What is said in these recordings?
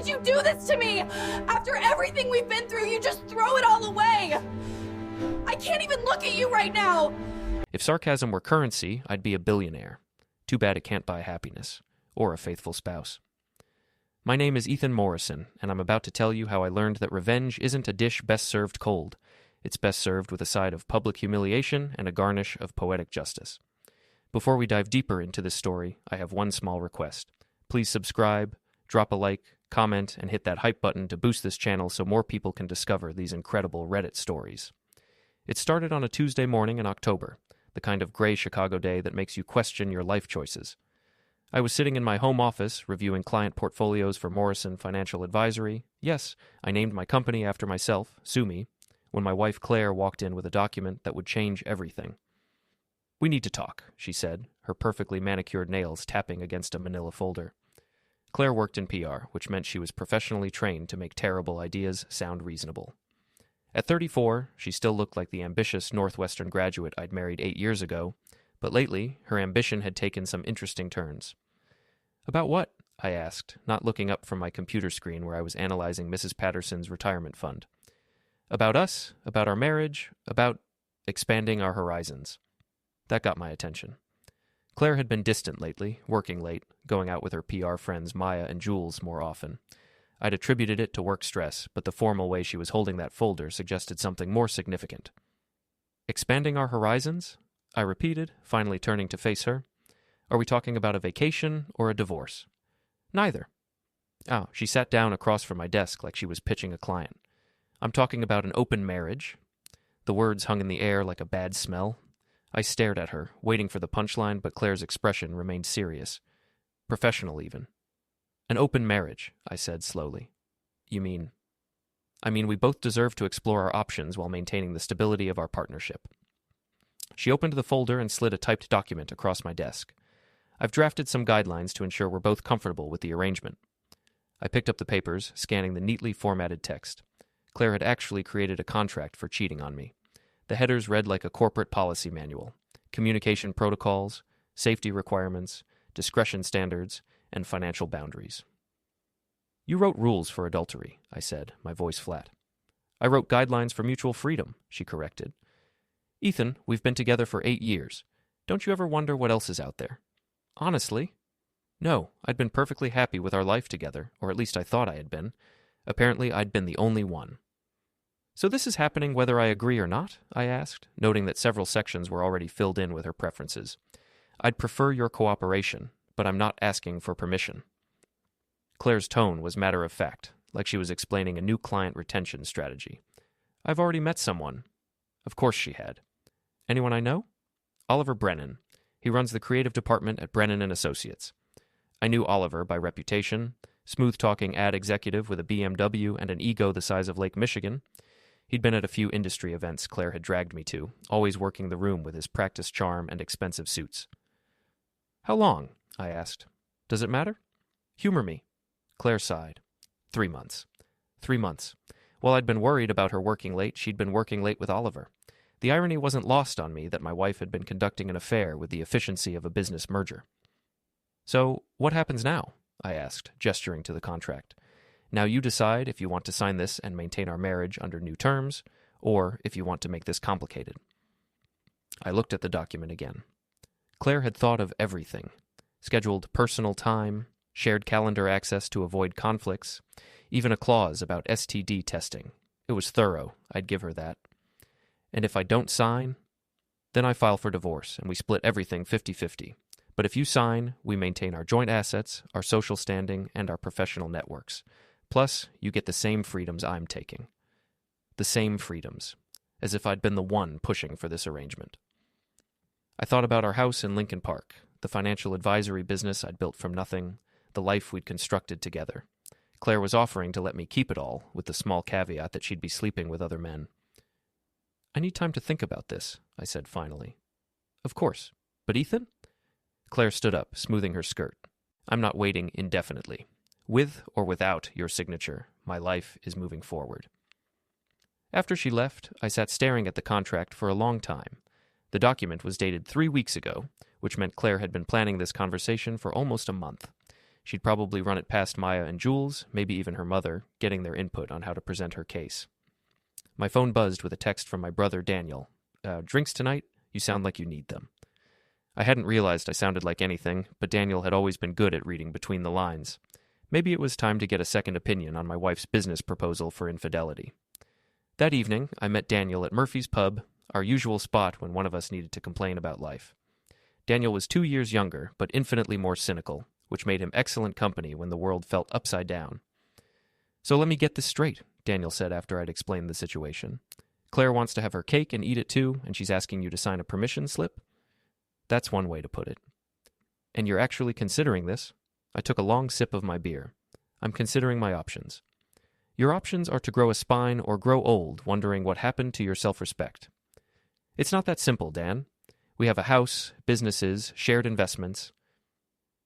could you do this to me? After everything we've been through, you just throw it all away. I can't even look at you right now. If sarcasm were currency, I'd be a billionaire. Too bad it can't buy happiness, or a faithful spouse. My name is Ethan Morrison, and I'm about to tell you how I learned that revenge isn't a dish best served cold. It's best served with a side of public humiliation and a garnish of poetic justice. Before we dive deeper into this story, I have one small request. Please subscribe, drop a like, comment, and hit that hype button to boost this channel so more people can discover these incredible Reddit stories. It started on a Tuesday morning in October, the kind of gray Chicago day that makes you question your life choices. I was sitting in my home office reviewing client portfolios for Morrison Financial Advisory. Yes, I named my company after myself, sue me, when my wife Clare walked in with a document that would change everything. "We need to talk," she said, her perfectly manicured nails tapping against a manila folder. Clare worked in PR, which meant she was professionally trained to make terrible ideas sound reasonable. At 34, she still looked like the ambitious Northwestern graduate I'd married 8 years ago, but lately her ambition had taken some interesting turns. "About what?" I asked, not looking up from my computer screen where I was analyzing Mrs. Patterson's retirement fund. "About us, about our marriage, about expanding our horizons." That got my attention. Claire had been distant lately, working late, going out with her PR friends Maya and Jules more often. I'd attributed it to work stress, but the formal way she was holding that folder suggested something more significant. "Expanding our horizons?" I repeated, finally turning to face her. "Are we talking about a vacation or a divorce?" "Neither." Oh, she sat down across from my desk like she was pitching a client. "I'm talking about an open marriage." The words hung in the air like a bad smell. I stared at her, waiting for the punchline, but Claire's expression remained serious. Professional, even. "An open marriage," I said slowly. "You mean?" "I mean we both deserve to explore our options while maintaining the stability of our partnership." She opened the folder and slid a typed document across my desk. "I've drafted some guidelines to ensure we're both comfortable with the arrangement." I picked up the papers, scanning the neatly formatted text. Claire had actually created a contract for cheating on me. The headers read like a corporate policy manual: communication protocols, safety requirements, discretion standards, and financial boundaries. "You wrote rules for adultery," I said, my voice flat. "I wrote guidelines for mutual freedom," she corrected. "Ethan, we've been together for 8 years. Don't you ever wonder what else is out there?" "Honestly?" "No, I'd been perfectly happy with our life together, or at least I thought I had been. Apparently, I'd been the only one." "So this is happening whether I agree or not?" I asked, noting that several sections were already filled in with her preferences. "I'd prefer your cooperation, but I'm not asking for permission." Claire's tone was matter-of-fact, like she was explaining a new client retention strategy. "I've already met someone." Of course she had. "Anyone I know?" "Oliver Brennan. He runs the creative department at Brennan & Associates." I knew Oliver by reputation, smooth-talking ad executive with a BMW and an ego the size of Lake Michigan. He'd been at a few industry events Claire had dragged me to, always working the room with his practice charm and expensive suits. "How long?" I asked. "Does it matter?" "Humor me." Claire sighed. 3 months. 3 months. While I'd been worried about her working late, she'd been working late with Oliver. The irony wasn't lost on me that my wife had been conducting an affair with the efficiency of a business merger. "So, what happens now?" I asked, gesturing to the contract. "Now you decide if you want to sign this and maintain our marriage under new terms, or if you want to make this complicated." I looked at the document again. Claire had thought of everything. Scheduled personal time, shared calendar access to avoid conflicts, even a clause about STD testing. It was thorough, I'd give her that. "And if I don't sign, then I file for divorce and we split everything 50-50. But if you sign, we maintain our joint assets, our social standing, and our professional networks. Plus, you get the same freedoms I'm taking." The same freedoms. As if I'd been the one pushing for this arrangement. I thought about our house in Lincoln Park, the financial advisory business I'd built from nothing, the life we'd constructed together. Claire was offering to let me keep it all, with the small caveat that she'd be sleeping with other men. "I need time to think about this," I said finally. "Of course. But Ethan?" Claire stood up, smoothing her skirt. "I'm not waiting indefinitely. With or without your signature, my life is moving forward." After she left, I sat staring at the contract for a long time. The document was dated 3 weeks ago, which meant Claire had been planning this conversation for almost a month. She'd probably run it past Maya and Jules, maybe even her mother, getting their input on how to present her case. My phone buzzed with a text from my brother Daniel. Drinks tonight? You sound like you need them. I hadn't realized I sounded like anything, but Daniel had always been good at reading between the lines. Maybe it was time to get a second opinion on my wife's business proposal for infidelity. That evening, I met Daniel at Murphy's Pub, our usual spot when one of us needed to complain about life. Daniel was 2 years younger, but infinitely more cynical, which made him excellent company when the world felt upside down. So let me get this straight, Daniel said after I'd explained the situation. Claire wants to have her cake and eat it too, and she's asking you to sign a permission slip? That's one way to put it. And you're actually considering this? I took a long sip of my beer. I'm considering my options. Your options are to grow a spine or grow old, wondering what happened to your self-respect. It's not that simple, Dan. We have a house, businesses, shared investments.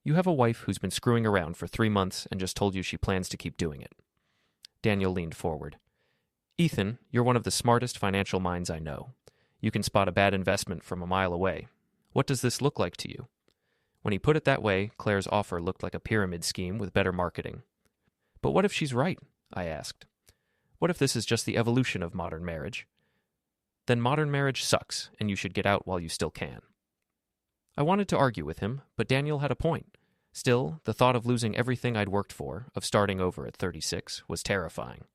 You have a wife who's been screwing around for 3 months and just told you she plans to keep doing it. Daniel leaned forward. Ethan, you're one of the smartest financial minds I know. You can spot a bad investment from a mile away. What does this look like to you? When he put it that way, Claire's offer looked like a pyramid scheme with better marketing. But what if she's right? I asked. What if this is just the evolution of modern marriage? Then modern marriage sucks, and you should get out while you still can. I wanted to argue with him, but Daniel had a point. Still, the thought of losing everything I'd worked for, of starting over at 36, was terrifying.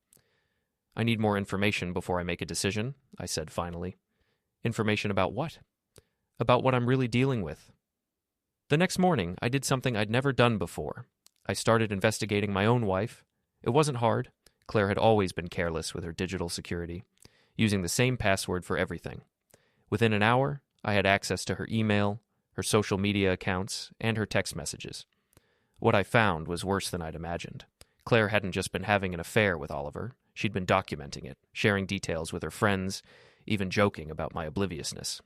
I need more information before I make a decision, I said finally. Information about what? About what I'm really dealing with. The next morning, I did something I'd never done before. I started investigating my own wife. It wasn't hard. Claire had always been careless with her digital security, using the same password for everything. Within an hour, I had access to her email, her social media accounts, and her text messages. What I found was worse than I'd imagined. Claire hadn't just been having an affair with Oliver. She'd been documenting it, sharing details with her friends, even joking about my obliviousness.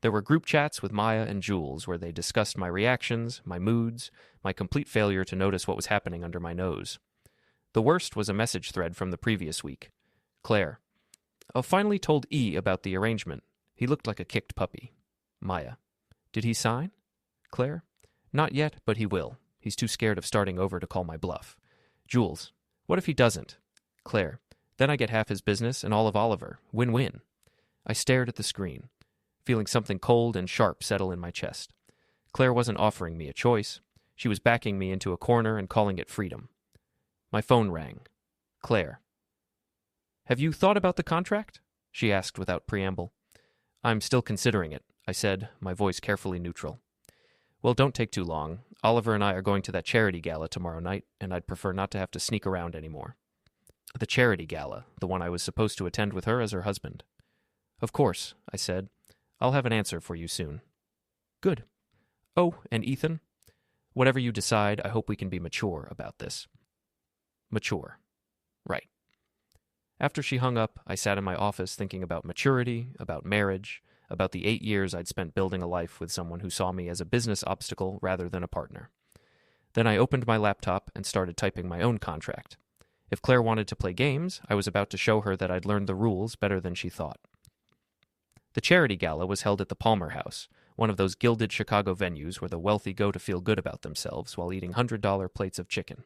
There were group chats with Maya and Jules where they discussed my reactions, my moods, my complete failure to notice what was happening under my nose. The worst was a message thread from the previous week. Claire. I finally told E about the arrangement. He looked like a kicked puppy. Maya. Did he sign? Claire. Not yet, but he will. He's too scared of starting over to call my bluff. Jules. What if he doesn't? Claire. Then I get half his business and all of Oliver. Win-win. I stared at the screen, feeling something cold and sharp settle in my chest. Claire wasn't offering me a choice. She was backing me into a corner and calling it freedom. My phone rang. Claire. Have you thought about the contract? She asked without preamble. I'm still considering it, I said, my voice carefully neutral. Well, don't take too long. Oliver and I are going to that charity gala tomorrow night, and I'd prefer not to have to sneak around anymore. The charity gala, the one I was supposed to attend with her as her husband. Of course, I said. I'll have an answer for you soon. Good. Oh, and Ethan? Whatever you decide, I hope we can be mature about this. Mature. Right. After she hung up, I sat in my office thinking about maturity, about marriage, about the 8 years I'd spent building a life with someone who saw me as a business obstacle rather than a partner. Then I opened my laptop and started typing my own contract. If Claire wanted to play games, I was about to show her that I'd learned the rules better than she thought. The charity gala was held at the Palmer House, one of those gilded Chicago venues where the wealthy go to feel good about themselves while eating $100 plates of chicken.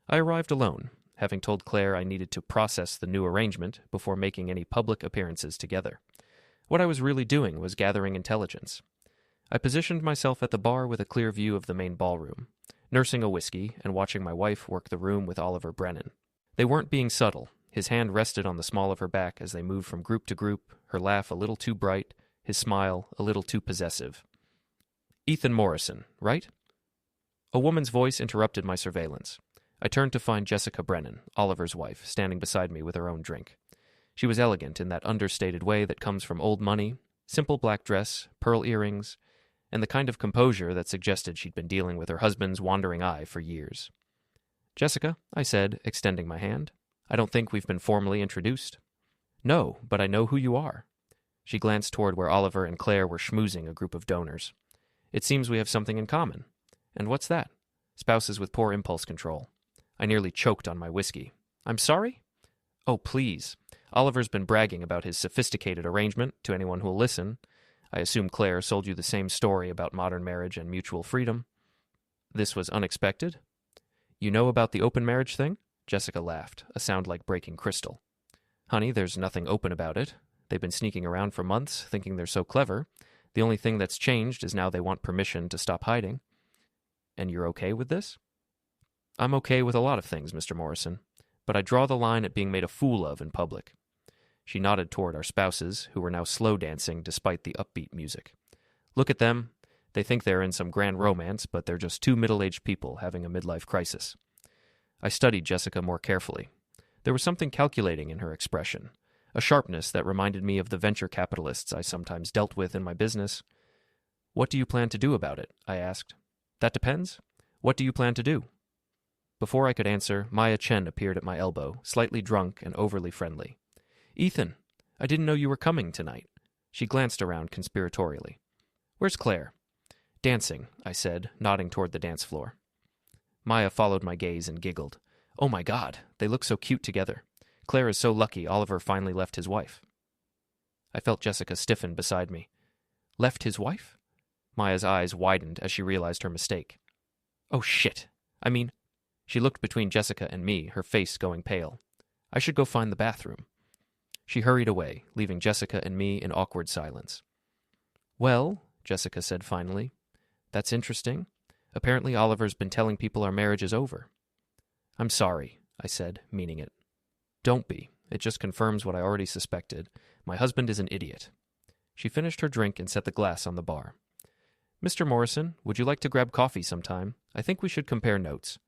I arrived alone, having told Claire I needed to process the new arrangement before making any public appearances together. What I was really doing was gathering intelligence. I positioned myself at the bar with a clear view of the main ballroom, nursing a whiskey and watching my wife work the room with Oliver Brennan. They weren't being subtle. His hand rested on the small of her back as they moved from group to group, her laugh a little too bright, his smile a little too possessive. Ethan Morrison, right? A woman's voice interrupted my surveillance. I turned to find Jessica Brennan, Oliver's wife, standing beside me with her own drink. She was elegant in that understated way that comes from old money, simple black dress, pearl earrings, and the kind of composure that suggested she'd been dealing with her husband's wandering eye for years. Jessica, I said, extending my hand. I don't think we've been formally introduced. No, but I know who you are. She glanced toward where Oliver and Claire were schmoozing a group of donors. It seems we have something in common. And what's that? Spouses with poor impulse control. I nearly choked on my whiskey. I'm sorry? Oh, please. Oliver's been bragging about his sophisticated arrangement to anyone who'll listen. I assume Claire sold you the same story about modern marriage and mutual freedom. This was unexpected. You know about the open marriage thing? Jessica laughed, a sound like breaking crystal. Honey, there's nothing open about it. They've been sneaking around for months, thinking they're so clever. The only thing that's changed is now they want permission to stop hiding. And you're okay with this? I'm okay with a lot of things, Mr. Morrison, but I draw the line at being made a fool of in public. She nodded toward our spouses, who were now slow dancing despite the upbeat music. Look at them. They think they're in some grand romance, but they're just two middle-aged people having a midlife crisis. I studied Jessica more carefully. There was something calculating in her expression, a sharpness that reminded me of the venture capitalists I sometimes dealt with in my business. What do you plan to do about it? I asked. That depends. What do you plan to do? Before I could answer, Maya Chen appeared at my elbow, slightly drunk and overly friendly. Ethan, I didn't know you were coming tonight. She glanced around conspiratorially. Where's Clare? Dancing, I said, nodding toward the dance floor. Maya followed my gaze and giggled. Oh my God, they look so cute together. Claire is so lucky Oliver finally left his wife. I felt Jessica stiffen beside me. Left his wife? Maya's eyes widened as she realized her mistake. Oh shit. She looked between Jessica and me, her face going pale. I should go find the bathroom. She hurried away, leaving Jessica and me in awkward silence. Well, Jessica said finally, that's interesting. Apparently Oliver's been telling people our marriage is over. I'm sorry, I said, meaning it. Don't be. It just confirms what I already suspected. My husband is an idiot. She finished her drink and set the glass on the bar. Mr. Morrison, would you like to grab coffee sometime? I think we should compare notes.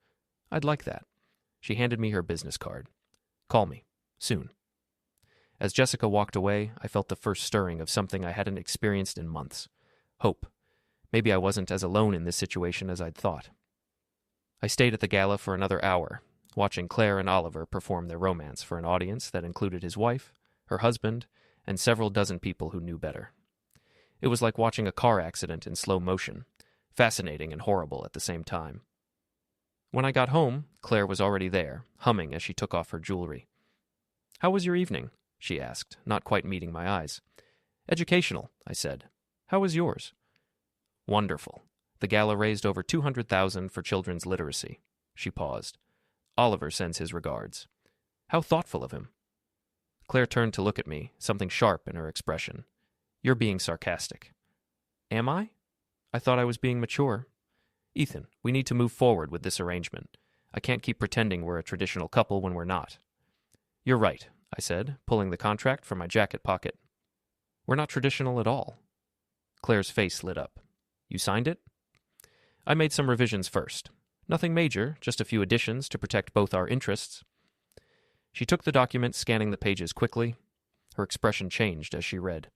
I'd like that. She handed me her business card. Call me. Soon. As Jessica walked away, I felt the first stirring of something I hadn't experienced in months. Hope. Maybe I wasn't as alone in this situation as I'd thought. I stayed at the gala for another hour, watching Clare and Oliver perform their romance for an audience that included his wife, her husband, and several dozen people who knew better. It was like watching a car accident in slow motion, fascinating and horrible at the same time. When I got home, Claire was already there, humming as she took off her jewelry. How was your evening? She asked, not quite meeting my eyes. Educational, I said. How was yours? Wonderful. The gala raised over $200,000 for children's literacy. She paused. Oliver sends his regards. How thoughtful of him. Claire turned to look at me, something sharp in her expression. You're being sarcastic. Am I? I thought I was being mature. Ethan, we need to move forward with this arrangement. I can't keep pretending we're a traditional couple when we're not. You're right, I said, pulling the contract from my jacket pocket. We're not traditional at all. Claire's face lit up. You signed it? I made some revisions first. Nothing major, just a few additions to protect both our interests. She took the document, scanning the pages quickly. Her expression changed as she read.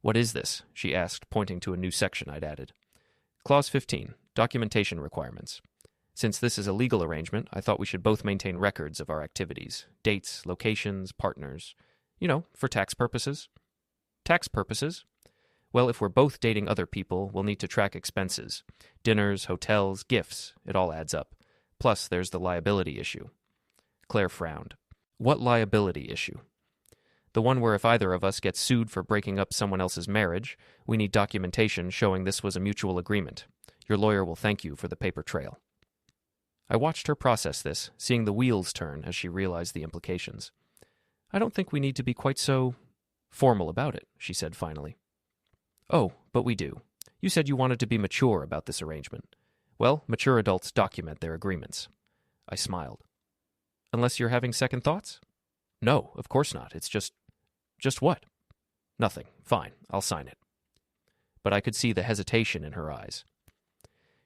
What is this? She asked, pointing to a new section I'd added. Clause 15, documentation requirements. Since this is a legal arrangement, I thought we should both maintain records of our activities, dates, locations, partners. For tax purposes. Tax purposes? Well, if we're both dating other people, we'll need to track expenses. Dinners, hotels, gifts, it all adds up. Plus, there's the liability issue. Claire frowned. What liability issue? The one where if either of us gets sued for breaking up someone else's marriage, we need documentation showing this was a mutual agreement. Your lawyer will thank you for the paper trail. I watched her process this, seeing the wheels turn as she realized the implications. I don't think we need to be quite so formal about it, she said finally. Oh, but we do. You said you wanted to be mature about this arrangement. Well, mature adults document their agreements. I smiled. Unless you're having second thoughts? No, of course not. It's just what? Nothing. Fine, I'll sign it. But I could see the hesitation in her eyes.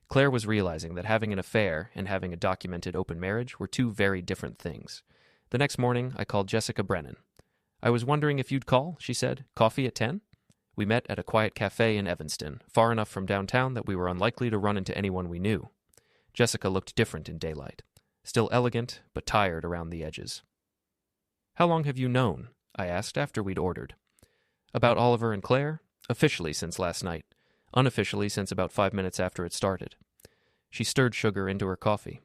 Claire was realizing that having an affair and having a documented open marriage were two very different things. The next morning, I called Jessica Brennan. I was wondering if you'd call, she said. Coffee at 10? We met at a quiet cafe in Evanston, far enough from downtown that we were unlikely to run into anyone we knew. Jessica looked different in daylight. Still elegant, but tired around the edges. How long have you known? I asked after we'd ordered. About Oliver and Claire? Officially since last night. Unofficially since about 5 minutes after it started. She stirred sugar into her coffee.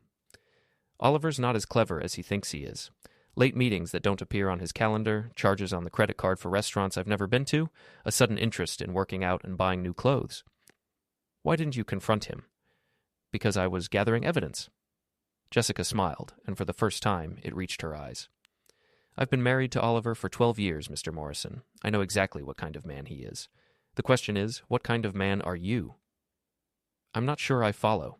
Oliver's not as clever as he thinks he is. Late meetings that don't appear on his calendar, charges on the credit card for restaurants I've never been to, a sudden interest in working out and buying new clothes. Why didn't you confront him? Because I was gathering evidence. Jessica smiled, and for the first time it reached her eyes. I've been married to Oliver for 12 years, Mr. Morrison. I know exactly what kind of man he is. The question is, what kind of man are you? I'm not sure I follow.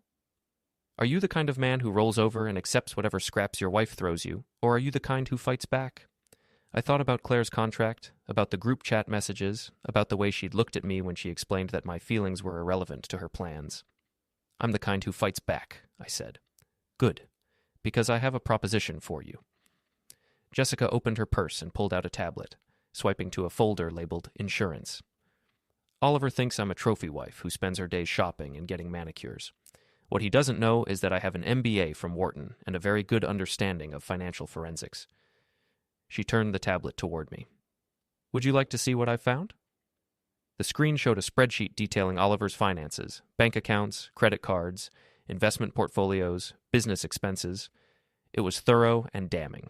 Are you the kind of man who rolls over and accepts whatever scraps your wife throws you, or are you the kind who fights back? I thought about Claire's contract, about the group chat messages, about the way she'd looked at me when she explained that my feelings were irrelevant to her plans. I'm the kind who fights back, I said. Good, because I have a proposition for you. Jessica opened her purse and pulled out a tablet, swiping to a folder labeled Insurance. Oliver thinks I'm a trophy wife who spends her days shopping and getting manicures. What he doesn't know is that I have an MBA from Wharton and a very good understanding of financial forensics. She turned the tablet toward me. Would you like to see what I found? The screen showed a spreadsheet detailing Oliver's finances, bank accounts, credit cards, investment portfolios, business expenses. It was thorough and damning.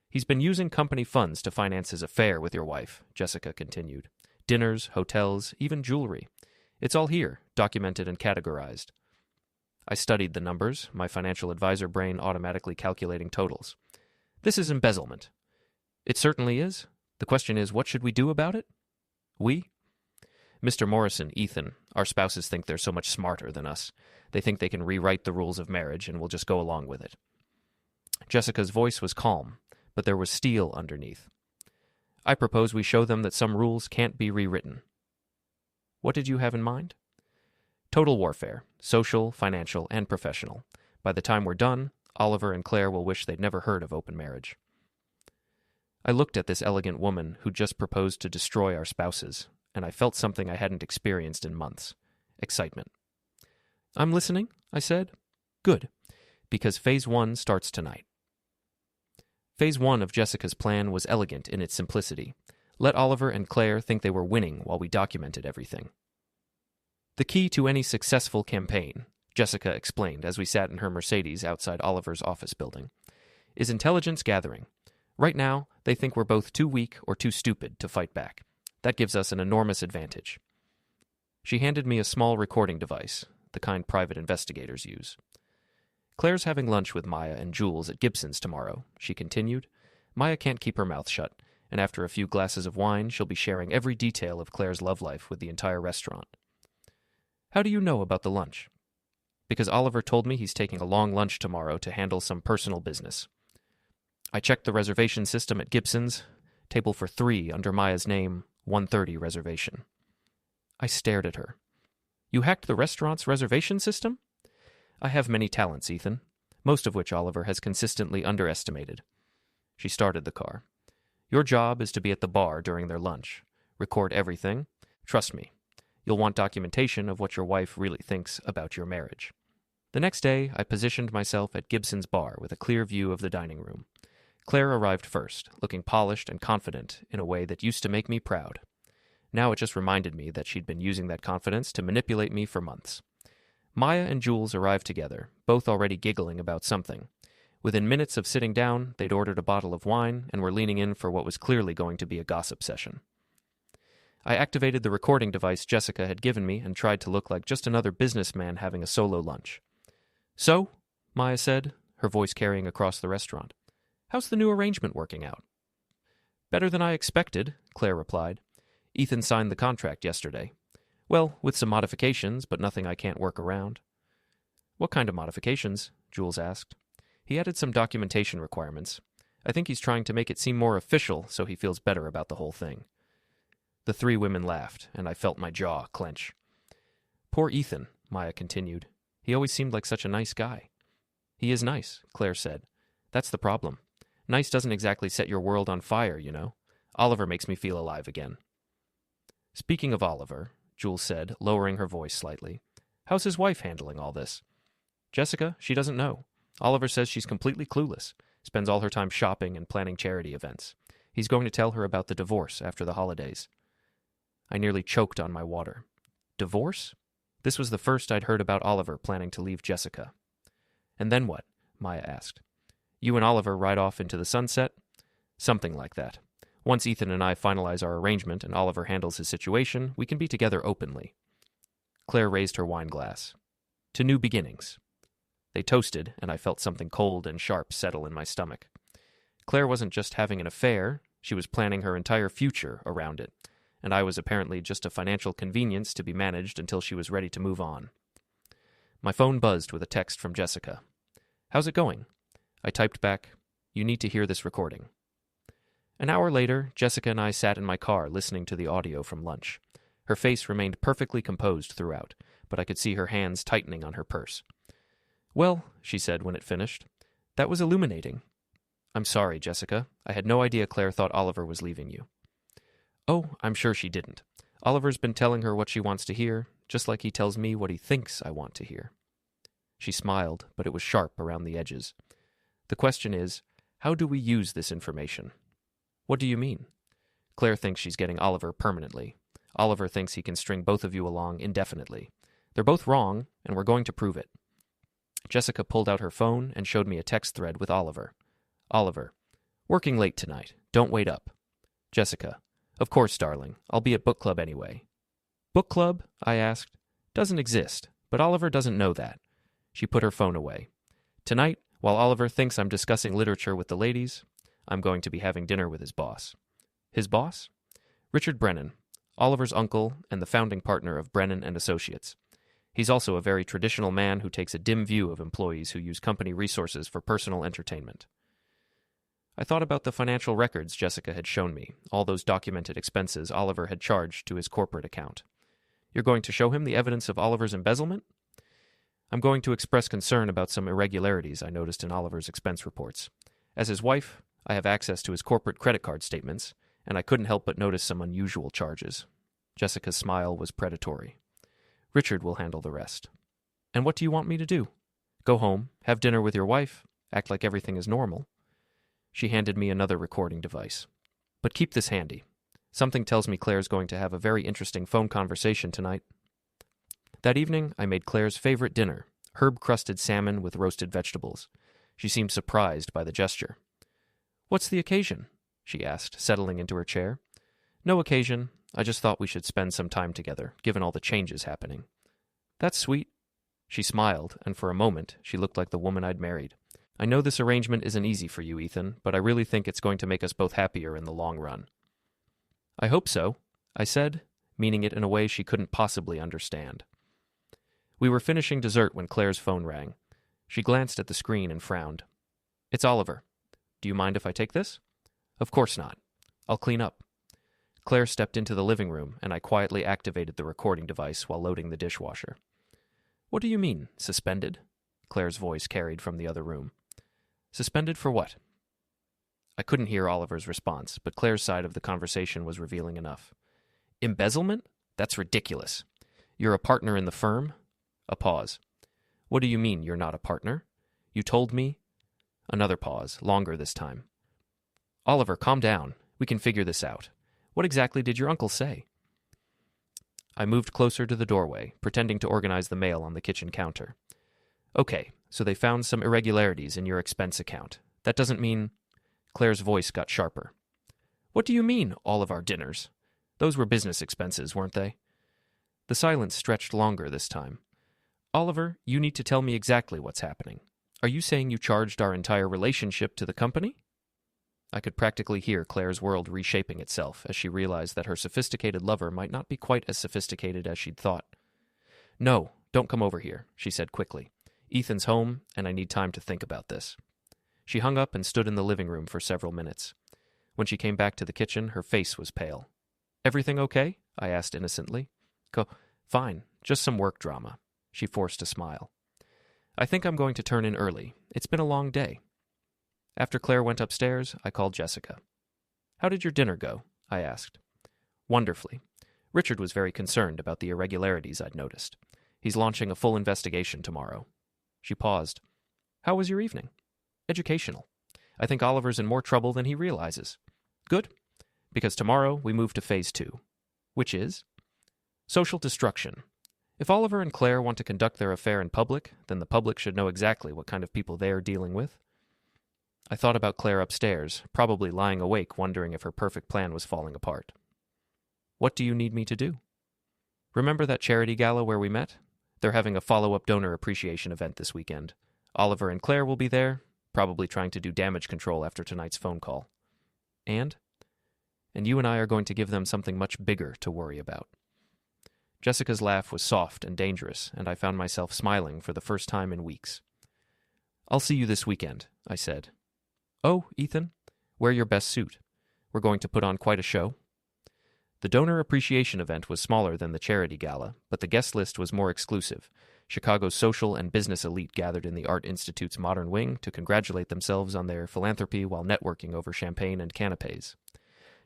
He's been using company funds to finance his affair with your wife, Jessica continued. Dinners, hotels, even jewelry. It's all here, documented and categorized. I studied the numbers, my financial advisor brain automatically calculating totals. This is embezzlement. It certainly is. The question is, what should we do about it? We? Mr. Morrison, Ethan, our spouses think they're so much smarter than us. They think they can rewrite the rules of marriage and we'll just go along with it. Jessica's voice was calm, but there was steel underneath. I propose we show them that some rules can't be rewritten. What did you have in mind? Total warfare, social, financial, and professional. By the time we're done, Oliver and Clare will wish they'd never heard of open marriage. I looked at this elegant woman who just proposed to destroy our spouses, and I felt something I hadn't experienced in months. Excitement. I'm listening, I said. Good, because Phase 1 starts tonight. Phase 1 of Jessica's plan was elegant in its simplicity. Let Oliver and Clare think they were winning while we documented everything. The key to any successful campaign, Jessica explained as we sat in her Mercedes outside Oliver's office building, is intelligence gathering. Right now, they think we're both too weak or too stupid to fight back. That gives us an enormous advantage. She handed me a small recording device, the kind private investigators use. Claire's having lunch with Maya and Jules at Gibson's tomorrow, she continued. Maya can't keep her mouth shut, and after a few glasses of wine, she'll be sharing every detail of Claire's love life with the entire restaurant. How do you know about the lunch? Because Oliver told me he's taking a long lunch tomorrow to handle some personal business. I checked the reservation system at Gibson's, table for 3 under Maya's name, 1:30 reservation. I stared at her. You hacked the restaurant's reservation system? I have many talents, Ethan, most of which Oliver has consistently underestimated. She started the car. Your job is to be at the bar during their lunch. Record everything. Trust me. You'll want documentation of what your wife really thinks about your marriage. The next day, I positioned myself at Gibson's bar with a clear view of the dining room. Clare arrived first, looking polished and confident in a way that used to make me proud. Now it just reminded me that she'd been using that confidence to manipulate me for months. Maya and Jules arrived together, both already giggling about something. Within minutes of sitting down, they'd ordered a bottle of wine and were leaning in for what was clearly going to be a gossip session. I activated the recording device Jessica had given me and tried to look like just another businessman having a solo lunch. So, Maya said, her voice carrying across the restaurant, how's the new arrangement working out? Better than I expected, Clare replied. Ethan signed the contract yesterday. Well, with some modifications, but nothing I can't work around. What kind of modifications? Jules asked. He added some documentation requirements. I think he's trying to make it seem more official so he feels better about the whole thing. The 3 women laughed, and I felt my jaw clench. Poor Ethan, Maya continued. He always seemed like such a nice guy. He is nice, Clare said. That's the problem. Nice doesn't exactly set your world on fire, you know. Oliver makes me feel alive again. Speaking of Oliver, Jules said, lowering her voice slightly, how's his wife handling all this? Jessica, she doesn't know. Oliver says she's completely clueless, spends all her time shopping and planning charity events. He's going to tell her about the divorce after the holidays. I nearly choked on my water. Divorce? This was the first I'd heard about Oliver planning to leave Jessica. And then what? Maya asked. You and Oliver ride off into the sunset? Something like that. Once Ethan and I finalize our arrangement and Oliver handles his situation, we can be together openly. Clare raised her wine glass. to new beginnings. They toasted, and I felt something cold and sharp settle in my stomach. Claire wasn't just having an affair, she was planning her entire future around it, and I was apparently just a financial convenience to be managed until she was ready to move on. My phone buzzed with a text from Jessica. "How's it going?" I typed back, "You need to hear this recording." An hour later, Jessica and I sat in my car listening to the audio from lunch. Her face remained perfectly composed throughout, but I could see her hands tightening on her purse. "Well," she said when it finished, "that was illuminating." "I'm sorry, Jessica. I had no idea Claire thought Oliver was leaving you." "Oh, I'm sure she didn't. Oliver's been telling her what she wants to hear, just like he tells me what he thinks I want to hear." She smiled, but it was sharp around the edges. "The question is, how do we use this information?" "What do you mean?" "Claire thinks she's getting Oliver permanently. Oliver thinks he can string both of you along indefinitely. They're both wrong, and we're going to prove it." Jessica pulled out her phone and showed me a text thread with Oliver. Oliver, "Working late tonight. Don't wait up." Jessica, "Of course, darling. I'll be at book club anyway." "Book club?" I asked. "Doesn't exist, but Oliver doesn't know that." She put her phone away. "Tonight, while Oliver thinks I'm discussing literature with the ladies, I'm going to be having dinner with his boss." "His boss?" "Richard Brennan, Oliver's uncle and the founding partner of Brennan and Associates. He's also a very traditional man who takes a dim view of employees who use company resources for personal entertainment." I thought about the financial records Jessica had shown me, all those documented expenses Oliver had charged to his corporate account. "You're going to show him the evidence of Oliver's embezzlement?" "I'm going to express concern about some irregularities I noticed in Oliver's expense reports. As his wife, I have access to his corporate credit card statements, and I couldn't help but notice some unusual charges." Jessica's smile was predatory. "Richard will handle the rest." "And what do you want me to do? Go home, have dinner with your wife, act like everything is normal?" She handed me another recording device. "But keep this handy. Something tells me Claire's going to have a very interesting phone conversation tonight." That evening, I made Claire's favorite dinner, herb-crusted salmon with roasted vegetables. She seemed surprised by the gesture. "What's the occasion?" she asked, settling into her chair. "No occasion. I just thought we should spend some time together, given all the changes happening." "That's sweet." She smiled, and for a moment, she looked like the woman I'd married. "I know this arrangement isn't easy for you, Ethan, but I really think it's going to make us both happier in the long run." "I hope so," I said, meaning it in a way she couldn't possibly understand. We were finishing dessert when Claire's phone rang. She glanced at the screen and frowned. "It's Oliver. Do you mind if I take this?" "Of course not. I'll clean up." Claire stepped into the living room, and I quietly activated the recording device while loading the dishwasher. "What do you mean, suspended?" Claire's voice carried from the other room. "Suspended for what?" I couldn't hear Oliver's response, but Claire's side of the conversation was revealing enough. "Embezzlement? That's ridiculous. You're a partner in the firm?" A pause. "What do you mean you're not a partner? You told me—" Another pause, longer this time. "Oliver, calm down. We can figure this out. What exactly did your uncle say?" I moved closer to the doorway, pretending to organize the mail on the kitchen counter. "Okay, so they found some irregularities in your expense account. That doesn't mean—" Claire's voice got sharper. "What do you mean, all of our dinners? Those were business expenses, weren't they?" The silence stretched longer this time. "Oliver, you need to tell me exactly what's happening. Are you saying you charged our entire relationship to the company?" I could practically hear Claire's world reshaping itself as she realized that her sophisticated lover might not be quite as sophisticated as she'd thought. "No, don't come over here," she said quickly. "Ethan's home, and I need time to think about this." She hung up and stood in the living room for several minutes. When she came back to the kitchen, her face was pale. "Everything okay?" I asked innocently. Fine, just some work drama." She forced a smile. "I think I'm going to turn in early. It's been a long day." After Claire went upstairs, I called Jessica. "How did your dinner go?" I asked. "Wonderfully. Richard was very concerned about the irregularities I'd noticed. He's launching a full investigation tomorrow." She paused. "How was your evening?" "Educational. I think Oliver's in more trouble than he realizes." "Good. Because tomorrow we move to phase 2. "Which is?" "Social destruction. If Oliver and Claire want to conduct their affair in public, then the public should know exactly what kind of people they are dealing with." I thought about Claire upstairs, probably lying awake wondering if her perfect plan was falling apart. "What do you need me to do?" "Remember that charity gala where we met? They're having a follow-up donor appreciation event this weekend. Oliver and Claire will be there, probably trying to do damage control after tonight's phone call. And you and I are going to give them something much bigger to worry about. Jessica's laugh was soft and dangerous, and I found myself smiling for the first time in weeks. I'll see you this weekend, I said. Oh, Ethan, wear your best suit. We're going to put on quite a show. The donor appreciation event was smaller than the charity gala, but the guest list was more exclusive. Chicago's social and business elite gathered in the Art Institute's modern wing to congratulate themselves on their philanthropy while networking over champagne and canapes.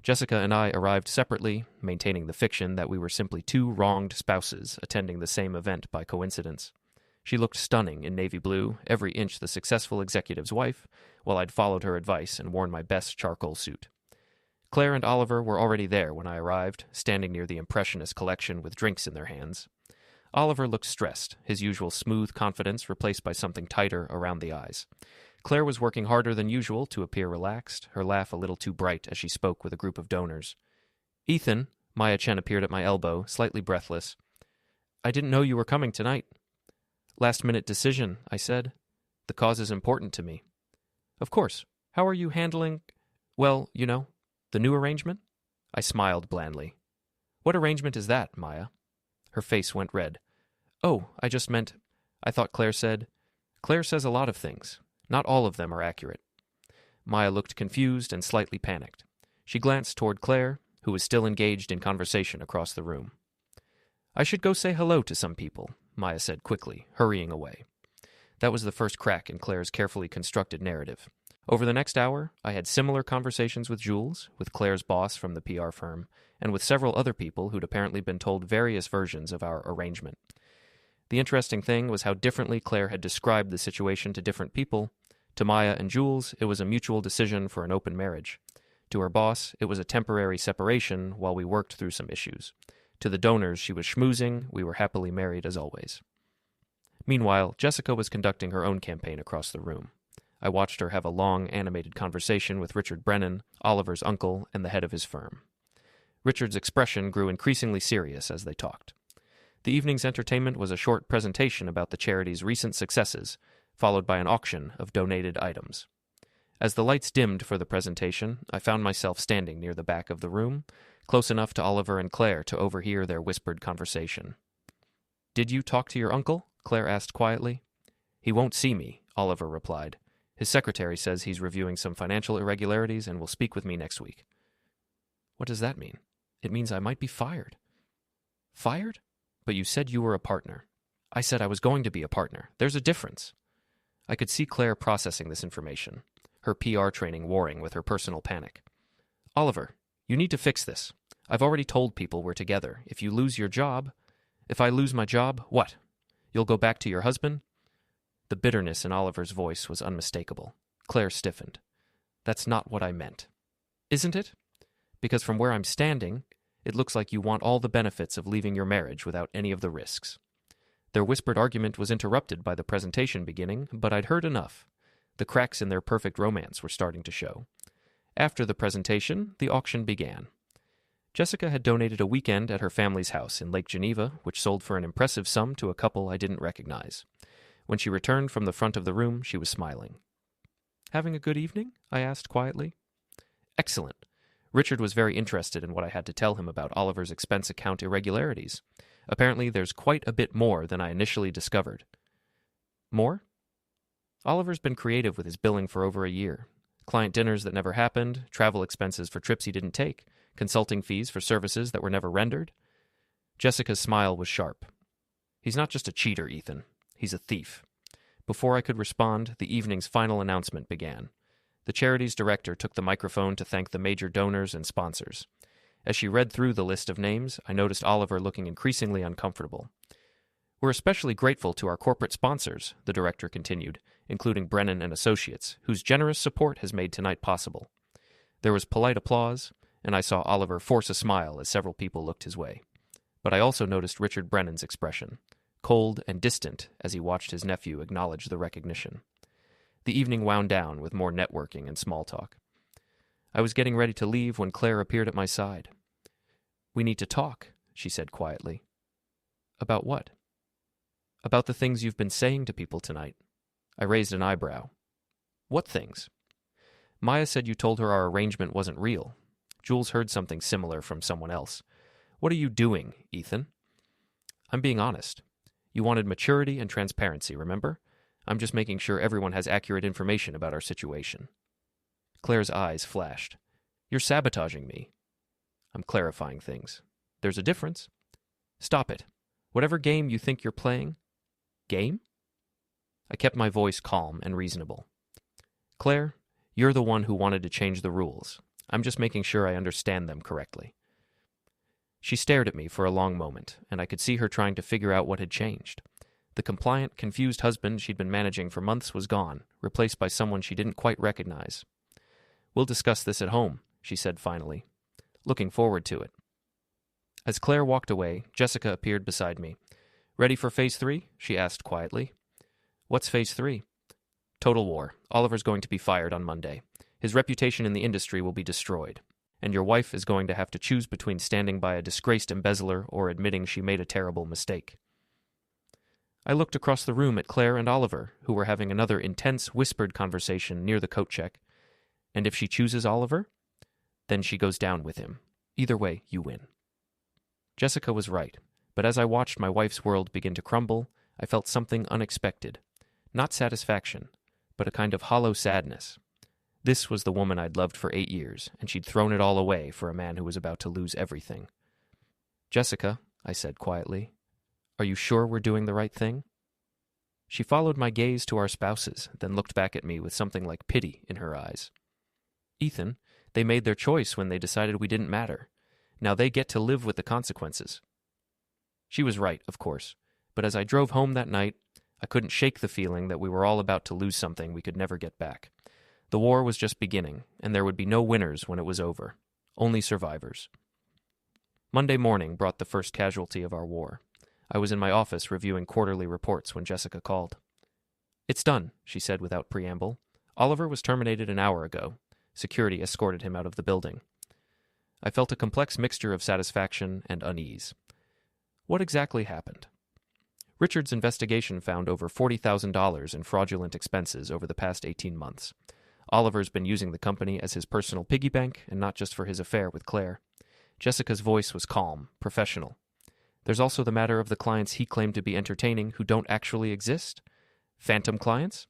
Jessica and I arrived separately, maintaining the fiction that we were simply two wronged spouses attending the same event by coincidence. She looked stunning in navy blue, every inch the successful executive's wife, while I'd followed her advice and worn my best charcoal suit. Claire and Oliver were already there when I arrived, standing near the Impressionist collection with drinks in their hands. Oliver looked stressed, his usual smooth confidence replaced by something tighter around the eyes. Claire was working harder than usual to appear relaxed, her laugh a little too bright as she spoke with a group of donors. Ethan, Maya Chen appeared at my elbow, slightly breathless. I didn't know you were coming tonight. Last-minute decision, I said. The cause is important to me. Of course. How are you handling, well, you know, the new arrangement? I smiled blandly. What arrangement is that, Maya? Her face went red. Oh, I just meant, I thought Claire said. Claire says a lot of things. Not all of them are accurate. Maya looked confused and slightly panicked. She glanced toward Claire, who was still engaged in conversation across the room. I should go say hello to some people, Maya said quickly, hurrying away. That was the first crack in Claire's carefully constructed narrative. Over the next hour, I had similar conversations with Jules, with Claire's boss from the PR firm, and with several other people who'd apparently been told various versions of our arrangement. The interesting thing was how differently Claire had described the situation to different people. To Maya and Jules, it was a mutual decision for an open marriage. To her boss, it was a temporary separation while we worked through some issues. To the donors, she was schmoozing, we were happily married as always. Meanwhile, Jessica was conducting her own campaign across the room. I watched her have a long, animated conversation with Richard Brennan, Oliver's uncle, and the head of his firm. Richard's expression grew increasingly serious as they talked. The evening's entertainment was a short presentation about the charity's recent successes, followed by an auction of donated items. As the lights dimmed for the presentation, I found myself standing near the back of the room, close enough to Oliver and Claire to overhear their whispered conversation. Did you talk to your uncle? Claire asked quietly. He won't see me, Oliver replied. His secretary says he's reviewing some financial irregularities and will speak with me next week. What does that mean? It means I might be fired. Fired? But you said you were a partner. I said I was going to be a partner. There's a difference. I could see Claire processing this information, her PR training warring with her personal panic. Oliver, you need to fix this. I've already told people we're together. If you lose your job... If I lose my job, what? You'll go back to your husband? The bitterness in Oliver's voice was unmistakable. Claire stiffened. That's not what I meant. Isn't it? Because from where I'm standing, it looks like you want all the benefits of leaving your marriage without any of the risks. Their whispered argument was interrupted by the presentation beginning, but I'd heard enough. The cracks in their perfect romance were starting to show. After the presentation, the auction began. Jessica had donated a weekend at her family's house in Lake Geneva, which sold for an impressive sum to a couple I didn't recognize. When she returned from the front of the room, she was smiling. Having a good evening? I asked quietly. Excellent. Richard was very interested in what I had to tell him about Oliver's expense account irregularities. Apparently, there's quite a bit more than I initially discovered. More? Oliver's been creative with his billing for over a year. Client dinners that never happened, travel expenses for trips he didn't take, consulting fees for services that were never rendered. Jessica's smile was sharp. He's not just a cheater, Ethan. He's a thief. Before I could respond, the evening's final announcement began. The charity's director took the microphone to thank the major donors and sponsors. As she read through the list of names, I noticed Oliver looking increasingly uncomfortable. We're especially grateful to our corporate sponsors, the director continued, including Brennan and Associates, whose generous support has made tonight possible. There was polite applause, and I saw Oliver force a smile as several people looked his way. But I also noticed Richard Brennan's expression, cold and distant as he watched his nephew acknowledge the recognition. The evening wound down with more networking and small talk. I was getting ready to leave when Claire appeared at my side. We need to talk, she said quietly. About what? About the things you've been saying to people tonight. I raised an eyebrow. What things? Maya said you told her our arrangement wasn't real. Jules heard something similar from someone else. What are you doing, Ethan? I'm being honest. You wanted maturity and transparency, remember? I'm just making sure everyone has accurate information about our situation. Claire's eyes flashed. You're sabotaging me. I'm clarifying things. There's a difference. Stop it. Whatever game you think you're playing. Game? I kept my voice calm and reasonable. Claire, you're the one who wanted to change the rules. I'm just making sure I understand them correctly. She stared at me for a long moment, and I could see her trying to figure out what had changed. The compliant, confused husband she'd been managing for months was gone, replaced by someone she didn't quite recognize. We'll discuss this at home, she said finally. Looking forward to it. As Claire walked away, Jessica appeared beside me. Ready for Phase 3? She asked quietly. What's Phase 3? Total war. Oliver's going to be fired on Monday. His reputation in the industry will be destroyed. And your wife is going to have to choose between standing by a disgraced embezzler or admitting she made a terrible mistake. I looked across the room at Claire and Oliver, who were having another intense, whispered conversation near the coat check. And if she chooses Oliver, then she goes down with him. Either way, you win. Jessica was right, but as I watched my wife's world begin to crumble, I felt something unexpected. Not satisfaction, but a kind of hollow sadness. This was the woman I'd loved for 8 years, and she'd thrown it all away for a man who was about to lose everything. Jessica, I said quietly, are you sure we're doing the right thing? She followed my gaze to our spouses, then looked back at me with something like pity in her eyes. Ethan, they made their choice when they decided we didn't matter. Now they get to live with the consequences. She was right, of course, but as I drove home that night, I couldn't shake the feeling that we were all about to lose something we could never get back. The war was just beginning, and there would be no winners when it was over. Only survivors. Monday morning brought the first casualty of our war. I was in my office reviewing quarterly reports when Jessica called. It's done, she said without preamble. Oliver was terminated an hour ago. Security escorted him out of the building. I felt a complex mixture of satisfaction and unease. What exactly happened? Richard's investigation found over $40,000 in fraudulent expenses over the past 18 months. Oliver's been using the company as his personal piggy bank, and not just for his affair with Clare. Jessica's voice was calm, professional. There's also the matter of the clients he claimed to be entertaining who don't actually exist. Phantom clients?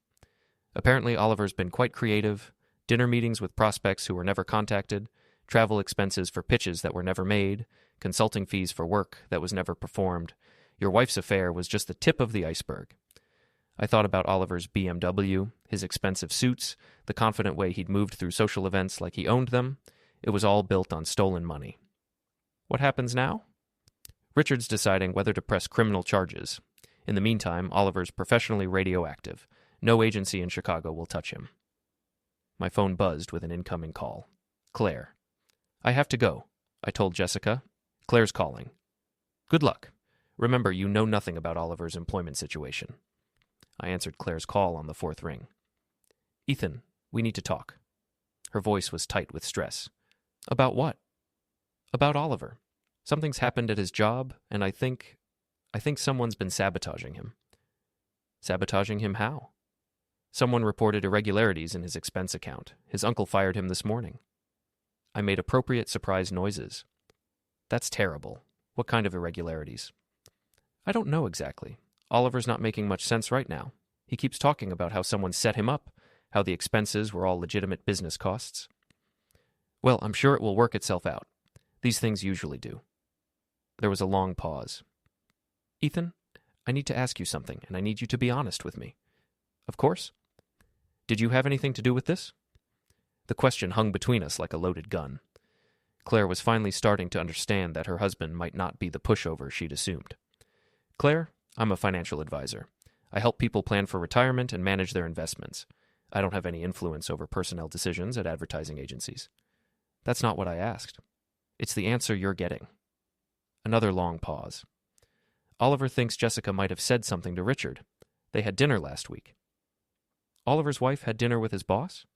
Apparently Oliver's been quite creative. Dinner meetings with prospects who were never contacted, travel expenses for pitches that were never made, consulting fees for work that was never performed. Your wife's affair was just the tip of the iceberg. I thought about Oliver's BMW, his expensive suits, the confident way he'd moved through social events like he owned them. It was all built on stolen money. What happens now? Richard's deciding whether to press criminal charges. In the meantime, Oliver's professionally radioactive. No agency in Chicago will touch him. My phone buzzed with an incoming call. Claire. I have to go, I told Jessica. Claire's calling. Good luck. Remember, you know nothing about Oliver's employment situation. I answered Claire's call on the fourth ring. Ethan, we need to talk. Her voice was tight with stress. About what? About Oliver. Something's happened at his job, and I think someone's been sabotaging him. Sabotaging him how? Someone reported irregularities in his expense account. His uncle fired him this morning. I made appropriate surprise noises. That's terrible. What kind of irregularities? I don't know exactly. Oliver's not making much sense right now. He keeps talking about how someone set him up, how the expenses were all legitimate business costs. Well, I'm sure it will work itself out. These things usually do. There was a long pause. Ethan, I need to ask you something, and I need you to be honest with me. Of course. Did you have anything to do with this? The question hung between us like a loaded gun. Claire was finally starting to understand that her husband might not be the pushover she'd assumed. Claire, I'm a financial advisor. I help people plan for retirement and manage their investments. I don't have any influence over personnel decisions at advertising agencies. That's not what I asked. It's the answer you're getting. Another long pause. Oliver thinks Jessica might have said something to Richard. They had dinner last week. Oliver's wife had dinner with his boss?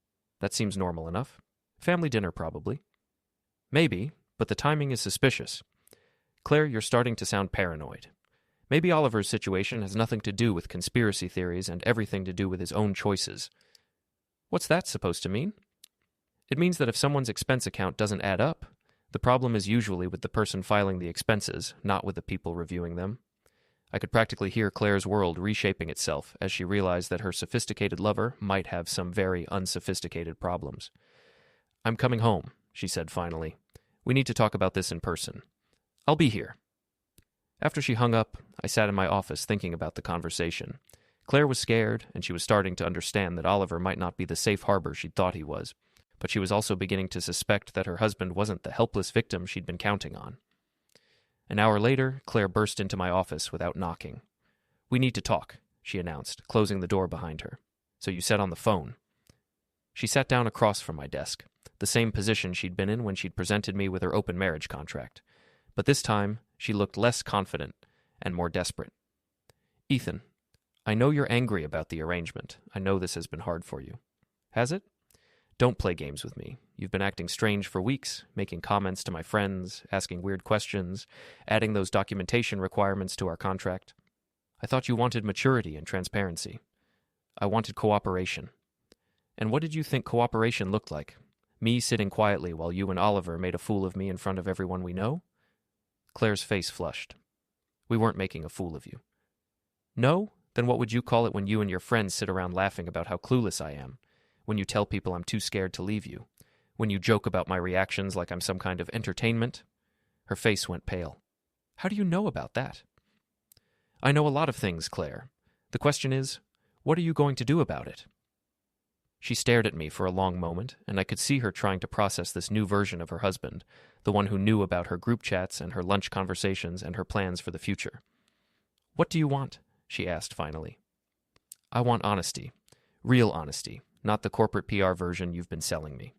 That seems normal enough. Family dinner, probably. Maybe, but the timing is suspicious. Claire, you're starting to sound paranoid. Maybe Oliver's situation has nothing to do with conspiracy theories and everything to do with his own choices. What's that supposed to mean? It means that if someone's expense account doesn't add up, the problem is usually with the person filing the expenses, not with the people reviewing them. I could practically hear Claire's world reshaping itself as she realized that her sophisticated lover might have some very unsophisticated problems. "I'm coming home," she said finally. "We need to talk about this in person. I'll be here." After she hung up, I sat in my office thinking about the conversation. Claire was scared, and she was starting to understand that Oliver might not be the safe harbor she'd thought he was, but she was also beginning to suspect that her husband wasn't the helpless victim she'd been counting on. An hour later, Claire burst into my office without knocking. "We need to talk," she announced, closing the door behind her. "So you said on the phone." She sat down across from my desk, the same position she'd been in when she'd presented me with her open marriage contract. But this time, she looked less confident and more desperate. "Ethan, I know you're angry about the arrangement. I know this has been hard for you." "Has it?" "Don't play games with me. You've been acting strange for weeks, making comments to my friends, asking weird questions, adding those documentation requirements to our contract. I thought you wanted maturity and transparency. I wanted cooperation. And what did you think cooperation looked like? Me sitting quietly while you and Oliver made a fool of me in front of everyone we know?" Claire's face flushed. "We weren't making a fool of you." "No? Then what would you call it when you and your friends sit around laughing about how clueless I am? When you tell people I'm too scared to leave you? When you joke about my reactions like I'm some kind of entertainment?" Her face went pale. "How do you know about that?" "I know a lot of things, Claire. The question is, what are you going to do about it?" She stared at me for a long moment, and I could see her trying to process this new version of her husband, the one who knew about her group chats and her lunch conversations and her plans for the future. "What do you want?" she asked finally. "I want honesty. Real honesty, not the corporate PR version you've been selling me."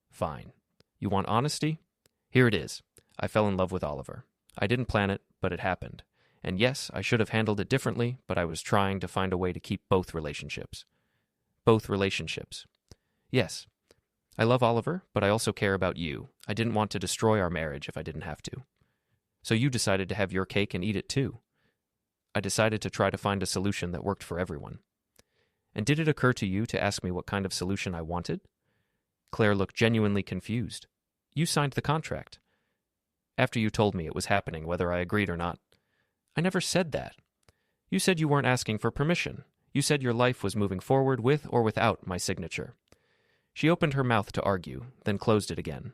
"Fine. You want honesty? Here it is. I fell in love with Oliver. I didn't plan it, but it happened. And yes, I should have handled it differently, but I was trying to find a way to keep both relationships." "Both relationships?" "Yes. I love Oliver, but I also care about you. I didn't want to destroy our marriage if I didn't have to." "So you decided to have your cake and eat it too." "I decided to try to find a solution that worked for everyone." "And did it occur to you to ask me what kind of solution I wanted?" Claire looked genuinely confused. "You signed the contract." "After you told me it was happening, whether I agreed or not." "I never said that. You said you weren't asking for permission. You said your life was moving forward with or without my signature." She opened her mouth to argue, then closed it again.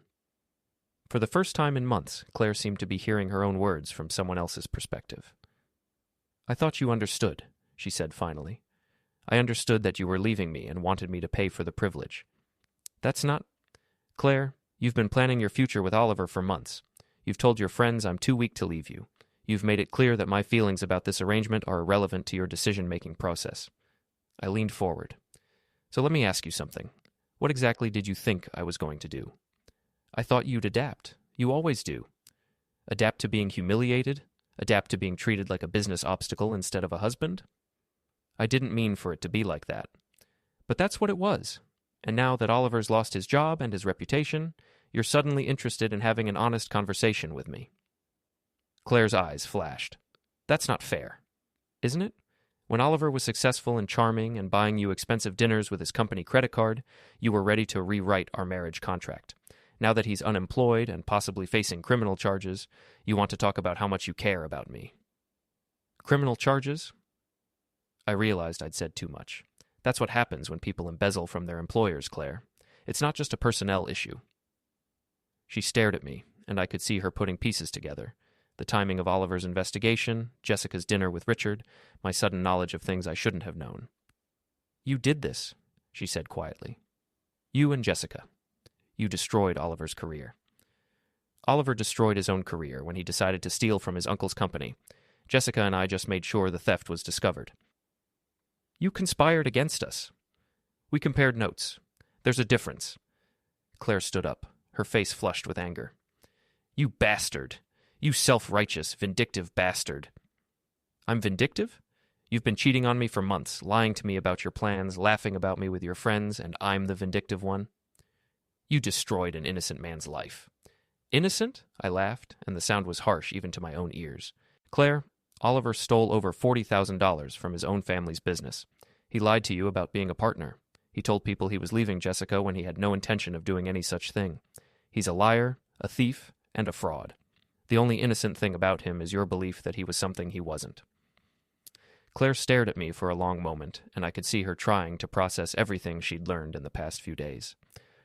For the first time in months, Claire seemed to be hearing her own words from someone else's perspective. "I thought you understood," she said finally. "I understood that you were leaving me and wanted me to pay for the privilege. That's not... Claire, you've been planning your future with Oliver for months. You've told your friends I'm too weak to leave you. You've made it clear that my feelings about this arrangement are irrelevant to your decision-making process." I leaned forward. "So let me ask you something. What exactly did you think I was going to do?" "I thought you'd adapt. You always do. Adapt to being humiliated? Adapt to being treated like a business obstacle instead of a husband?" "I didn't mean for it to be like that. But that's what it was. And now that Oliver's lost his job and his reputation, you're suddenly interested in having an honest conversation with me." Claire's eyes flashed. "That's not fair. Isn't it? When Oliver was successful and charming and buying you expensive dinners with his company credit card, you were ready to rewrite our marriage contract. Now that he's unemployed and possibly facing criminal charges, you want to talk about how much you care about me." "Criminal charges?" I realized I'd said too much. That's what happens when people embezzle from their employers, Claire. It's not just a personnel issue. She stared at me, and I could see her putting pieces together. The timing of Oliver's investigation, Jessica's dinner with Richard, my sudden knowledge of things I shouldn't have known. "You did this," she said quietly. "You and Jessica. You destroyed Oliver's career." "Oliver destroyed his own career when he decided to steal from his uncle's company. Jessica and I just made sure the theft was discovered." "You conspired against us." "We compared notes. There's a difference." Claire stood up, her face flushed with anger. "You bastard! You self-righteous, vindictive bastard." "I'm vindictive? You've been cheating on me for months, lying to me about your plans, laughing about me with your friends, and I'm the vindictive one?" "You destroyed an innocent man's life." "Innocent?" I laughed, and the sound was harsh even to my own ears. "Claire, Oliver stole over $40,000 from his own family's business. He lied to you about being a partner. He told people he was leaving Jessica when he had no intention of doing any such thing. He's a liar, a thief, and a fraud. The only innocent thing about him is your belief that he was something he wasn't." Claire stared at me for a long moment, and I could see her trying to process everything she'd learned in the past few days.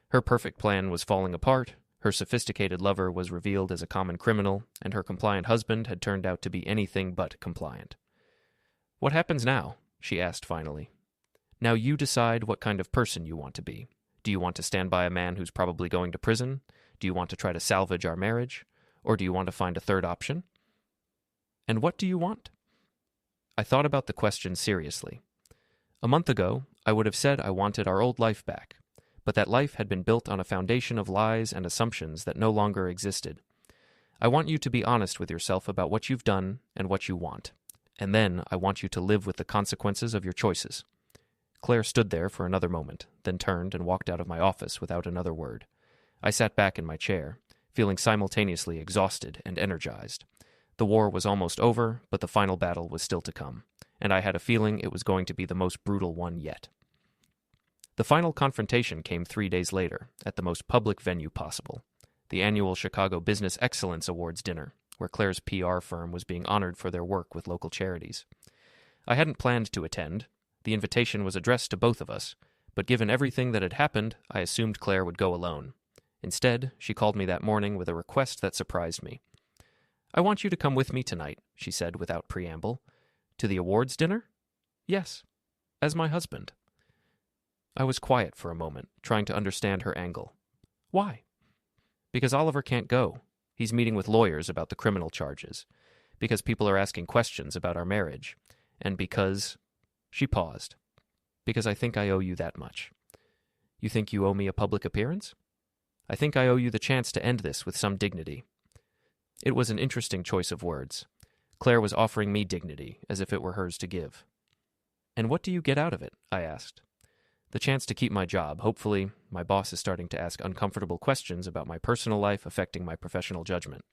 Her perfect plan was falling apart, her sophisticated lover was revealed as a common criminal, and her compliant husband had turned out to be anything but compliant. "What happens now?" she asked finally. "Now you decide what kind of person you want to be. Do you want to stand by a man who's probably going to prison? Do you want to try to salvage our marriage? Or do you want to find a third option? And what do you want?" I thought about the question seriously. A month ago, I would have said I wanted our old life back, but that life had been built on a foundation of lies and assumptions that no longer existed. I want you to be honest with yourself about what you've done and what you want, and then I want you to live with the consequences of your choices. Claire stood there for another moment, then turned and walked out of my office without another word. I sat back in my chair, feeling simultaneously exhausted and energized. The war was almost over, but the final battle was still to come, and I had a feeling it was going to be the most brutal one yet. The final confrontation came 3 days later, at the most public venue possible, the annual Chicago Business Excellence Awards dinner, where Claire's PR firm was being honored for their work with local charities. I hadn't planned to attend. The invitation was addressed to both of us, but given everything that had happened, I assumed Claire would go alone. Instead, she called me that morning with a request that surprised me. "I want you to come with me tonight," she said without preamble. "To the awards dinner?" "Yes, as my husband." I was quiet for a moment, trying to understand her angle. "Why?" "Because Oliver can't go. He's meeting with lawyers about the criminal charges. Because people are asking questions about our marriage. And because—" She paused. "Because I think I owe you that much." "You think you owe me a public appearance?" "I think I owe you the chance to end this with some dignity." It was an interesting choice of words. Claire was offering me dignity, as if it were hers to give. "And what do you get out of it?" I asked. "The chance to keep my job. Hopefully, my boss is starting to ask uncomfortable questions about my personal life affecting my professional judgment."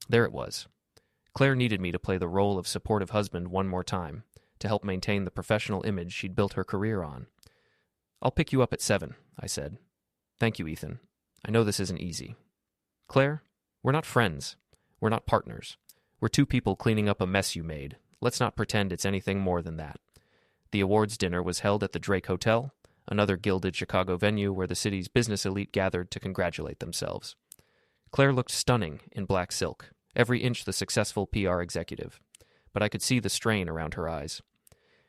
There it was. Claire needed me to play the role of supportive husband one more time, to help maintain the professional image she'd built her career on. "I'll pick you up at 7, I said. "Thank you, Ethan. I know this isn't easy." "Claire, we're not friends. We're not partners. We're two people cleaning up a mess you made. Let's not pretend it's anything more than that." The awards dinner was held at the Drake Hotel, another gilded Chicago venue where the city's business elite gathered to congratulate themselves. Claire looked stunning in black silk, every inch the successful PR executive, but I could see the strain around her eyes.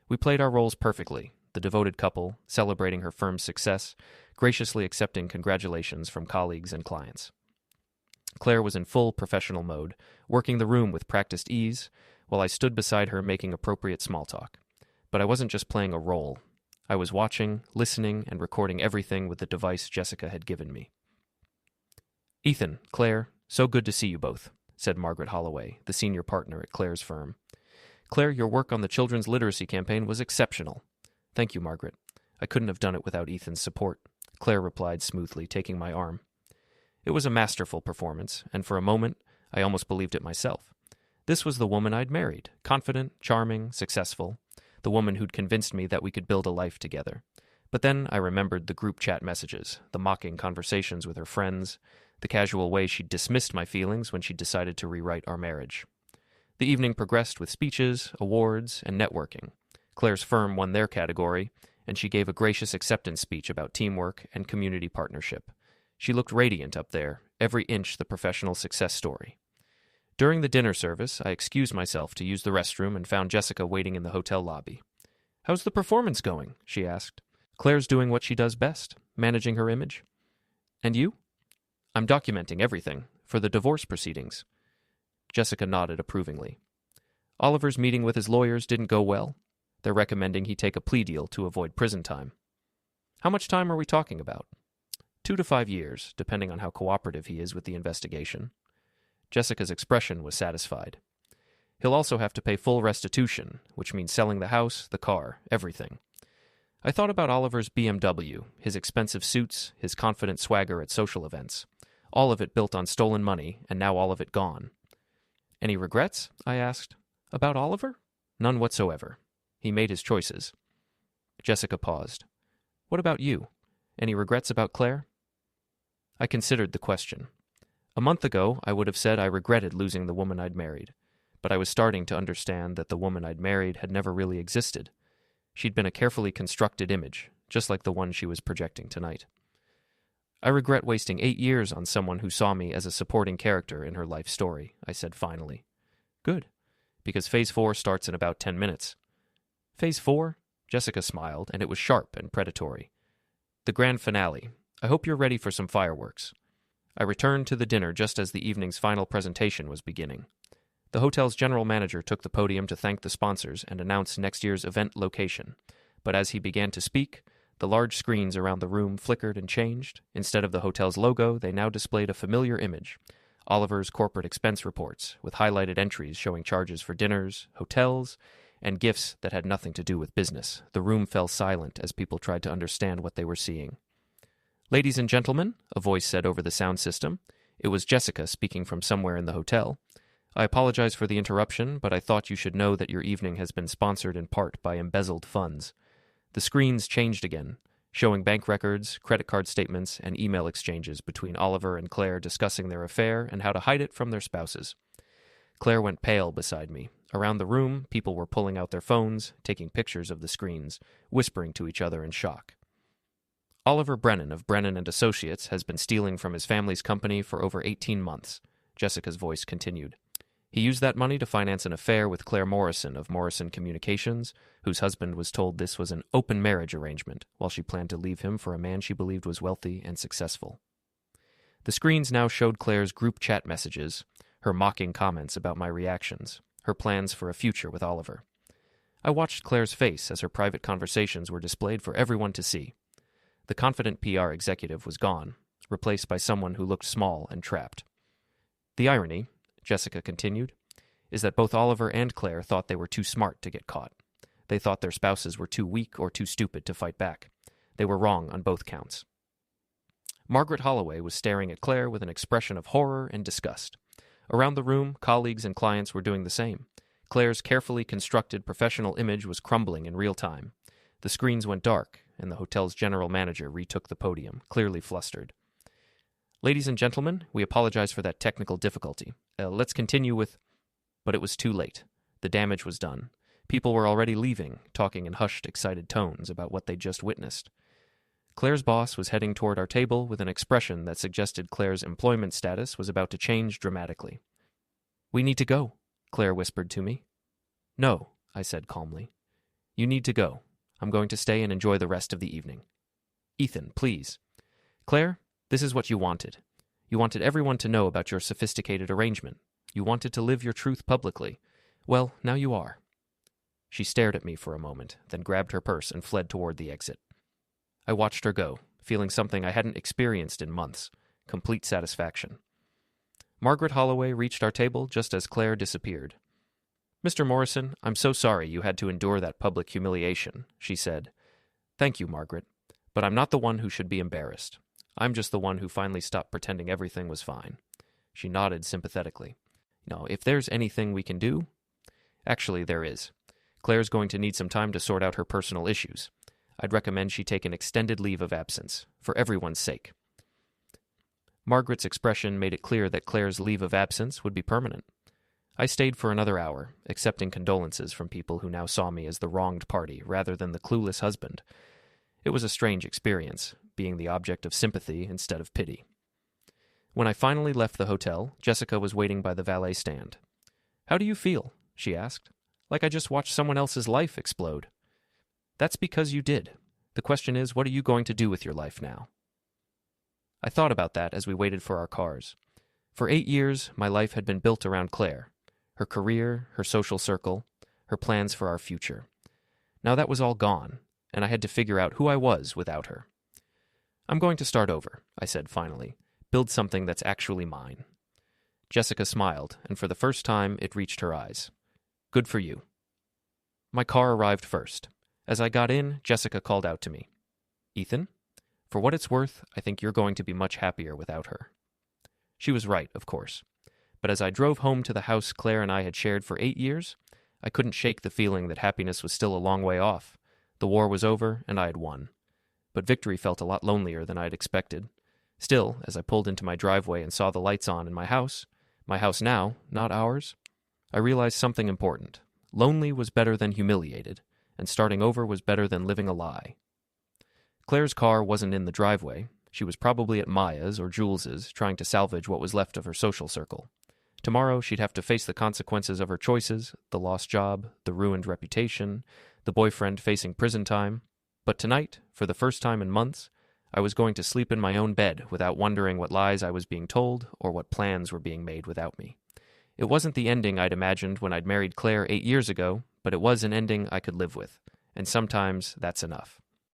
We played our roles perfectly, the devoted couple, celebrating her firm's success, graciously accepting congratulations from colleagues and clients. Claire was in full professional mode, working the room with practiced ease, while I stood beside her making appropriate small talk. But I wasn't just playing a role. I was watching, listening, and recording everything with the device Jessica had given me. "Ethan, Claire, so good to see you both," said Margaret Holloway, the senior partner at Claire's firm. "Claire, your work on the children's literacy campaign was exceptional." "Thank you, Margaret. I couldn't have done it without Ethan's support," Claire replied smoothly, taking my arm. It was a masterful performance, and for a moment, I almost believed it myself. This was the woman I'd married, confident, charming, successful, the woman who'd convinced me that we could build a life together. But then I remembered the group chat messages, the mocking conversations with her friends, the casual way she'd dismissed my feelings when she'd decided to rewrite our marriage. The evening progressed with speeches, awards, and networking. Claire's firm won their category, and she gave a gracious acceptance speech about teamwork and community partnership. She looked radiant up there, every inch the professional success story. During the dinner service, I excused myself to use the restroom and found Jessica waiting in the hotel lobby. "How's the performance going?" she asked. "Claire's doing what she does best, managing her image." "And you?" "I'm documenting everything, for the divorce proceedings." Jessica nodded approvingly. "Oliver's meeting with his lawyers didn't go well. They're recommending he take a plea deal to avoid prison time." "How much time are we talking about?" 2 to 5 years, depending on how cooperative he is with the investigation. Jessica's expression was satisfied. "He'll also have to pay full restitution, which means selling the house, the car, everything." I thought about Oliver's BMW, his expensive suits, his confident swagger at social events. All of it built on stolen money, and now all of it gone. "Any regrets?" I asked. About Oliver? None whatsoever. He made his choices. Jessica paused. What about you? Any regrets about Claire? I considered the question. A month ago, I would have said I regretted losing the woman I'd married, but I was starting to understand that the woman I'd married had never really existed. She'd been a carefully constructed image, just like the one she was projecting tonight. I regret wasting 8 years on someone who saw me as a supporting character in her life story, I said finally. Good, because Phase 4 starts in about 10 minutes. Phase 4? Jessica smiled, and it was sharp and predatory. The grand finale. I hope you're ready for some fireworks. I returned to the dinner just as the evening's final presentation was beginning. The hotel's general manager took the podium to thank the sponsors and announce next year's event location. But as he began to speak, the large screens around the room flickered and changed. Instead of the hotel's logo, they now displayed a familiar image, Oliver's corporate expense reports, with highlighted entries showing charges for dinners, hotels, and gifts that had nothing to do with business. The room fell silent as people tried to understand what they were seeing. Ladies and gentlemen, a voice said over the sound system. It was Jessica speaking from somewhere in the hotel. I apologize for the interruption, but I thought you should know that your evening has been sponsored in part by embezzled funds. The screens changed again, showing bank records, credit card statements, and email exchanges between Oliver and Claire discussing their affair and how to hide it from their spouses. Claire went pale beside me. Around the room, people were pulling out their phones, taking pictures of the screens, whispering to each other in shock. Oliver Brennan of Brennan & Associates has been stealing from his family's company for over 18 months, Jessica's voice continued. He used that money to finance an affair with Clare Morrison of Morrison Communications, whose husband was told this was an open marriage arrangement, while she planned to leave him for a man she believed was wealthy and successful. The screens now showed Claire's group chat messages, her mocking comments about my reactions, her plans for a future with Oliver. I watched Claire's face as her private conversations were displayed for everyone to see. The confident PR executive was gone, replaced by someone who looked small and trapped. The irony, Jessica continued, is that both Oliver and Claire thought they were too smart to get caught. They thought their spouses were too weak or too stupid to fight back. They were wrong on both counts. Margaret Holloway was staring at Claire with an expression of horror and disgust. Around the room, colleagues and clients were doing the same. Claire's carefully constructed professional image was crumbling in real time. The screens went dark, and the hotel's general manager retook the podium, clearly flustered. Ladies and gentlemen, we apologize for that technical difficulty. Let's continue with... But it was too late. The damage was done. People were already leaving, talking in hushed, excited tones about what they'd just witnessed. Claire's boss was heading toward our table with an expression that suggested Claire's employment status was about to change dramatically. "We need to go," Claire whispered to me. "No," I said calmly. "You need to go. I'm going to stay and enjoy the rest of the evening." "Ethan, please." "Claire, this is what you wanted. You wanted everyone to know about your sophisticated arrangement. You wanted to live your truth publicly. Well, now you are." She stared at me for a moment, then grabbed her purse and fled toward the exit. I watched her go, feeling something I hadn't experienced in months, complete satisfaction. Margaret Holloway reached our table just as Claire disappeared. "Mr. Morrison, I'm so sorry you had to endure that public humiliation," she said. "Thank you, Margaret, but I'm not the one who should be embarrassed. I'm just the one who finally stopped pretending everything was fine." She nodded sympathetically. "Now, if there's anything we can do..." "Actually, there is. Claire's going to need some time to sort out her personal issues. I'd recommend she take an extended leave of absence, for everyone's sake." Margaret's expression made it clear that Claire's leave of absence would be permanent. I stayed for another hour, accepting condolences from people who now saw me as the wronged party rather than the clueless husband. It was a strange experience, being the object of sympathy instead of pity. When I finally left the hotel, Jessica was waiting by the valet stand. "How do you feel?" she asked. "Like I just watched someone else's life explode." "That's because you did. The question is, what are you going to do with your life now?" I thought about that as we waited for our cars. For 8 years, my life had been built around Claire, her career, her social circle, her plans for our future. Now that was all gone, and I had to figure out who I was without her. "I'm going to start over," I said finally. "Build something that's actually mine." Jessica smiled, and for the first time it reached her eyes. "Good for you." My car arrived first. As I got in, Jessica called out to me. "Ethan, for what it's worth, I think you're going to be much happier without her." She was right, of course. But as I drove home to the house Claire and I had shared for 8 years, I couldn't shake the feeling that happiness was still a long way off. The war was over, and I had won. But victory felt a lot lonelier than I had expected. Still, as I pulled into my driveway and saw the lights on in my house now, not ours, I realized something important. Lonely was better than humiliated, and starting over was better than living a lie. Claire's car wasn't in the driveway. She was probably at Maya's or Jules's, trying to salvage what was left of her social circle. Tomorrow she'd have to face the consequences of her choices, the lost job, the ruined reputation, the boyfriend facing prison time. But tonight, for the first time in months, I was going to sleep in my own bed without wondering what lies I was being told or what plans were being made without me. It wasn't the ending I'd imagined when I'd married Claire 8 years ago, but it was an ending I could live with, and sometimes that's enough.